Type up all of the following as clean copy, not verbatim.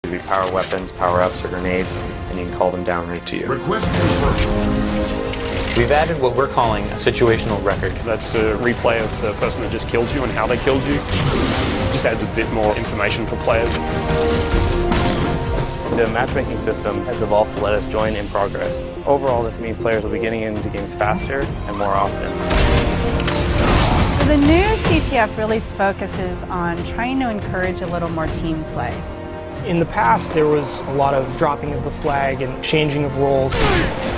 Maybe power weapons, power-ups, or grenades, and you can call them down right to you. Request confirmed. We've added what we're calling a situational record. That's a replay of the person that just killed you and how they killed you. Just adds a bit more information for players. The matchmaking system has evolved to let us join in progress. Overall, this means players will be getting into games faster and more often. So the new CTF really focuses on trying to encourage a little more team play. In the past, there was a lot of dropping of the flag and changing of roles.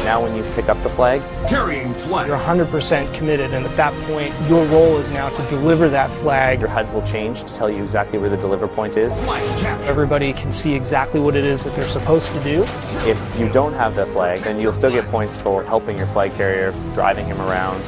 Now when you pick up the flag, Carrying flag. You're 100% committed, and at that point, your role is now to deliver that flag. your HUD will change to tell you exactly where the deliver point is. Flag capture. Everybody can see exactly what it is that they're supposed to do. If you don't have the flag, then you'll still get points for helping your flag carrier, driving him around,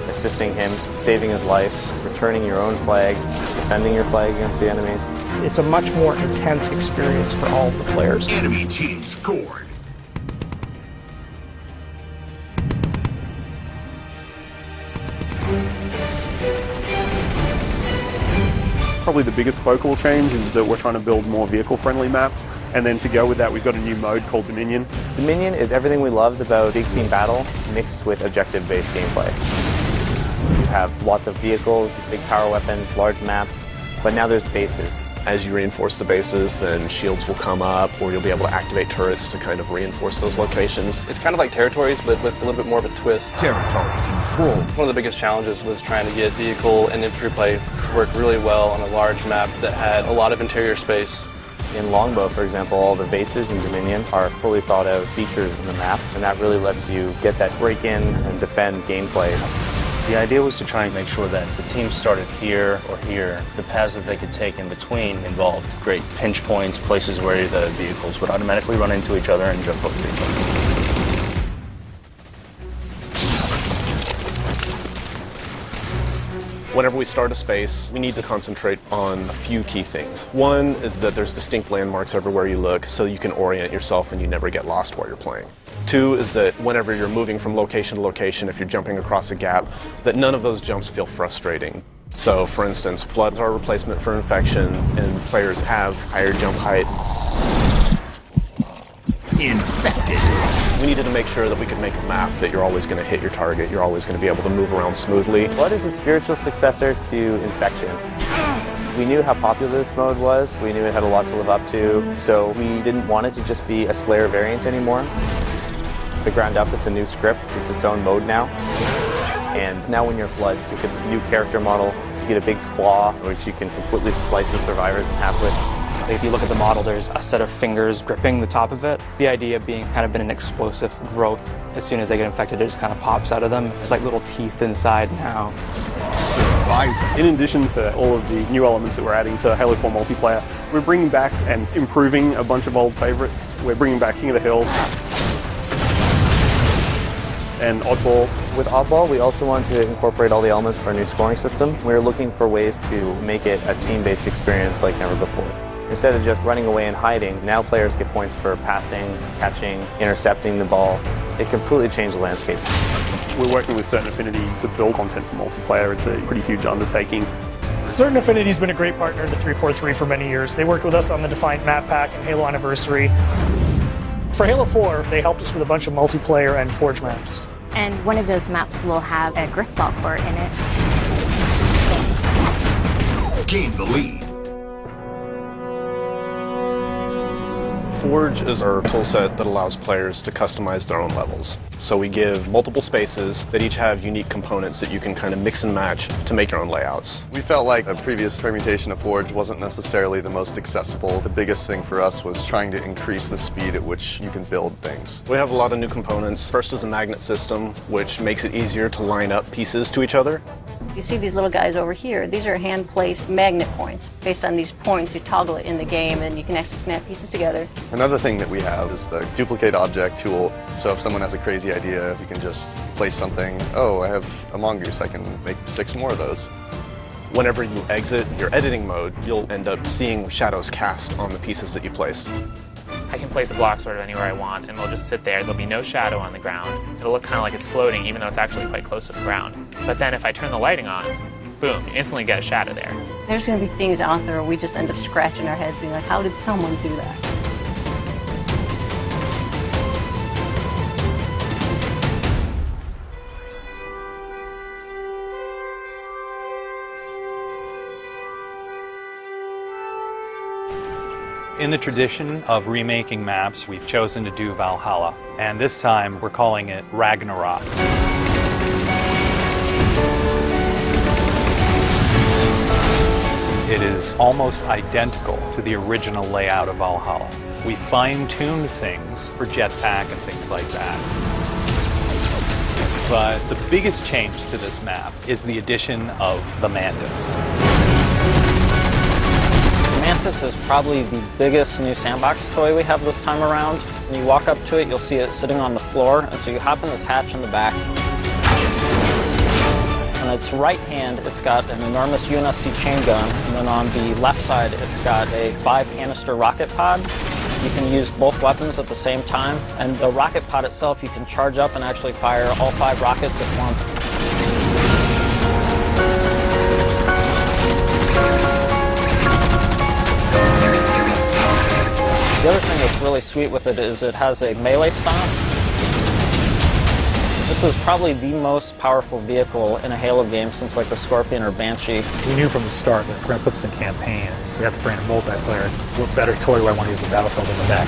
assisting him, saving his life, returning your own flag, defending your flag against the enemies. It's a much more intense experience for all of the players. Enemy team scored. Probably the biggest focal change is that we're trying to build more vehicle-friendly maps, and then to go with that we've got a new mode called Dominion. Dominion is everything we loved about big team battle mixed with objective-based gameplay. You have lots of vehicles, big power weapons, large maps, but now there's bases. As you reinforce the bases, then shields will come up, or you'll be able to activate turrets to kind of reinforce those locations. It's kind of like territories, but with a little bit more of a twist. Territory control. One of the biggest challenges was trying to get vehicle and infantry play to work really well on a large map that had a lot of interior space. In Longbow, for example, all the bases in Dominion are fully thought out features in the map, and that really lets you get that break-in and defend gameplay. The idea was to try and make sure that if the team started here or here, the paths that they could take in between involved great pinch points, places where the vehicles would automatically run into each other and jump over each other. Whenever we start a space, we need to concentrate on a few key things. One is that there's distinct landmarks everywhere you look, so you can orient yourself and you never get lost while you're playing. Two is that whenever you're moving from location to location, if you're jumping across a gap, that none of those jumps feel frustrating. So, for instance, floods are a replacement for infection, and players have higher jump height. Infected. We needed to make sure that we could make a map that you're always going to hit your target, you're always going to be able to move around smoothly. Flood is a spiritual successor to Infection. We knew how popular this mode was, we knew it had a lot to live up to, so we didn't want it to just be a Slayer variant anymore. The ground up, it's a new script, it's its own mode now. And now when you're Flood, you get this new character model, you get a big claw, which you can completely slice the survivors in half with. If you look at the model, there's a set of fingers gripping the top of it. The idea being kind of been an explosive growth. As soon as they get infected, it just kind of pops out of them. There's like little teeth inside now. Survivor. In addition to all of the new elements that we're adding to Halo 4 multiplayer, we're bringing back and improving a bunch of old favorites. We're bringing back King of the Hill and Oddball. With Oddball, we also want to incorporate all the elements of our new scoring system. We're looking for ways to make it a team-based experience like never before. Instead of just running away and hiding, now players get points for passing, catching, intercepting the ball. It completely changed the landscape. We're working with Certain Affinity to build content for multiplayer. It's a pretty huge undertaking. Certain Affinity's been a great partner to 343 for many years. They worked with us on the Defiant Map Pack and Halo Anniversary. For Halo 4, they helped us with a bunch of multiplayer and Forge maps. And one of those maps will have a Griffball court in it. Gain the lead. Forge is our toolset that allows players to customize their own levels. So we give multiple spaces that each have unique components that you can kind of mix and match to make your own layouts. We felt like a previous permutation of Forge wasn't necessarily the most accessible. The biggest thing for us was trying to increase the speed at which you can build things. We have a lot of new components. First is a magnet system, which makes it easier to line up pieces to each other. You see these little guys over here. These are hand-placed magnet points. Based on these points, you toggle it in the game, and you can actually snap pieces together. Another thing that we have is the duplicate object tool. So if someone has a crazy idea, you can just place something. Oh, I have a mongoose. I can make 6 more of those. Whenever you exit your editing mode, you'll end up seeing shadows cast on the pieces that you placed. I can place a block sort of anywhere I want, and they'll just sit there. There'll be no shadow on the ground. It'll look kind of like it's floating, even though it's actually quite close to the ground. But then if I turn the lighting on, boom, you instantly get a shadow there. There's going to be things out there where we just end up scratching our heads being like, how did someone do that? In the tradition of remaking maps, we've chosen to do Valhalla, and this time we're calling it Ragnarok. It is almost identical to the original layout of Valhalla. We fine-tuned things for jetpack and things like that. But the biggest change to this map is the addition of the Mantis. Mantis is probably the biggest new sandbox toy we have this time around. When you walk up to it, you'll see it sitting on the floor, and so you hop in this hatch in the back. On its right hand, it's got an enormous UNSC chain gun, and then on the left side, it's got a 5-canister rocket pod. You can use both weapons at the same time, and the rocket pod itself, you can charge up and actually fire all 5 rockets at once. The other thing that's really sweet with it is it has a melee stomp. This is probably the most powerful vehicle in a Halo game since like the Scorpion or Banshee. We knew from the start that if we're going to put this in campaign, we have to bring a multiplayer. What better toy do I want to use the Battlefield in the back?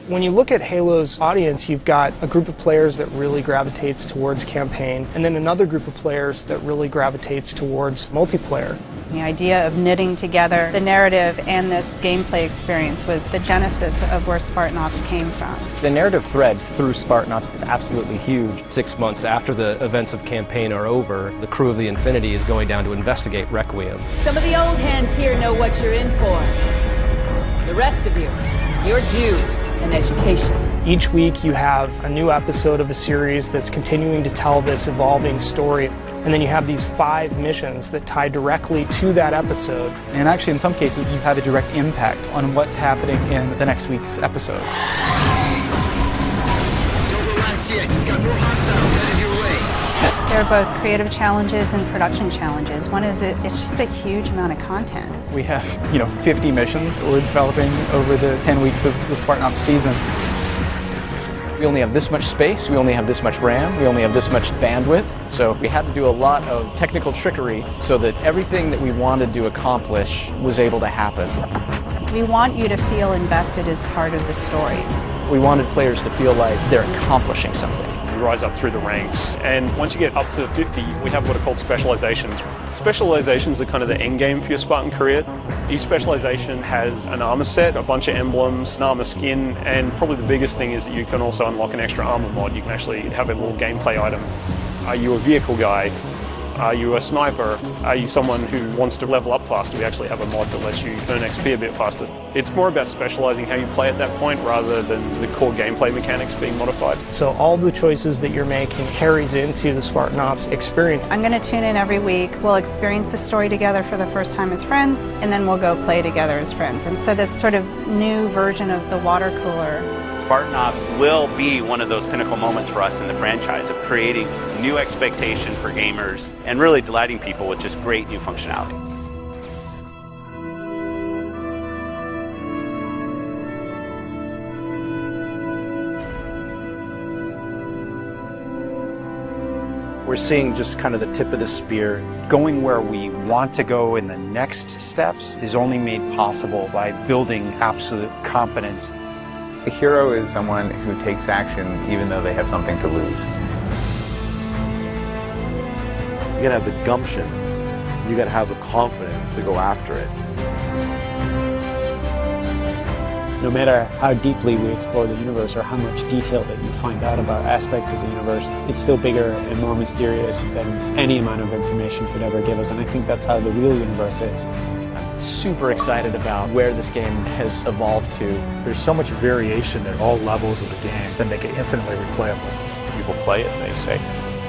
When you look at Halo's audience, you've got a group of players that really gravitates towards campaign, and then another group of players that really gravitates towards multiplayer. The idea of knitting together the narrative and this gameplay experience was the genesis of where Spartan Ops came from. The narrative thread through Spartan Ops is absolutely huge. 6 months after the events of campaign are over, the crew of the Infinity is going down to investigate Requiem. Some of the old hands here know what you're in for. The rest of you, you're due an education. Each week you have a new episode of the series that's continuing to tell this evolving story. And then you have these 5 missions that tie directly to that episode. And actually, in some cases, you've had a direct impact on what's happening in the next week's episode. Don't relax yet. You've got more hostiles headed your way. There are both creative challenges and production challenges. One is it's just a huge amount of content. We have, 50 missions that we're developing over the 10 weeks of the Spartan Ops season. We only have this much space, we only have this much RAM, we only have this much bandwidth. So we had to do a lot of technical trickery so that everything that we wanted to accomplish was able to happen. We want you to feel invested as part of the story. We wanted players to feel like they're accomplishing something. You rise up through the ranks, and once you get up to 50, we have what are called specializations. Specializations are kind of the end game for your Spartan career. Each specialization has an armor set, a bunch of emblems, an armor skin, and probably the biggest thing is that you can also unlock an extra armor mod. You can actually have a little gameplay item. Are you a vehicle guy? Are you a sniper? Are you someone who wants to level up faster? We actually have a mod that lets you earn XP a bit faster. It's more about specializing how you play at that point rather than the core gameplay mechanics being modified. So all the choices that you're making carries into the Spartan Ops experience. I'm going to tune in every week. We'll experience a story together for the first time as friends, and then we'll go play together as friends. And so this sort of new version of the water cooler. Spartan Ops will be one of those pinnacle moments for us in the franchise of creating new expectation for gamers and really delighting people with just great new functionality. We're seeing just kind of the tip of the spear. Going where we want to go in the next steps is only made possible by building absolute confidence. A hero is someone who takes action even though they have something to lose. You gotta have the gumption. You gotta have the confidence to go after it. No matter how deeply we explore the universe or how much detail that you find out about aspects of the universe, it's still bigger and more mysterious than any amount of information could ever give us. And I think that's how the real universe is. Super excited about where this game has evolved to. There's so much variation at all levels of the game that make it infinitely replayable. People play it and they say,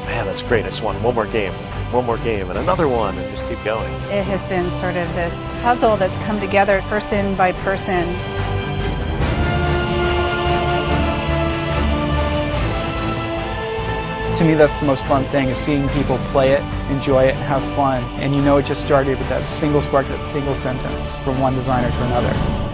man, that's great, I just want one more game, and another one, and just keep going. It has been sort of this puzzle that's come together person by person. To me, that's the most fun thing, is seeing people play it, enjoy it, have fun. And it just started with that single spark, that single sentence from one designer to another.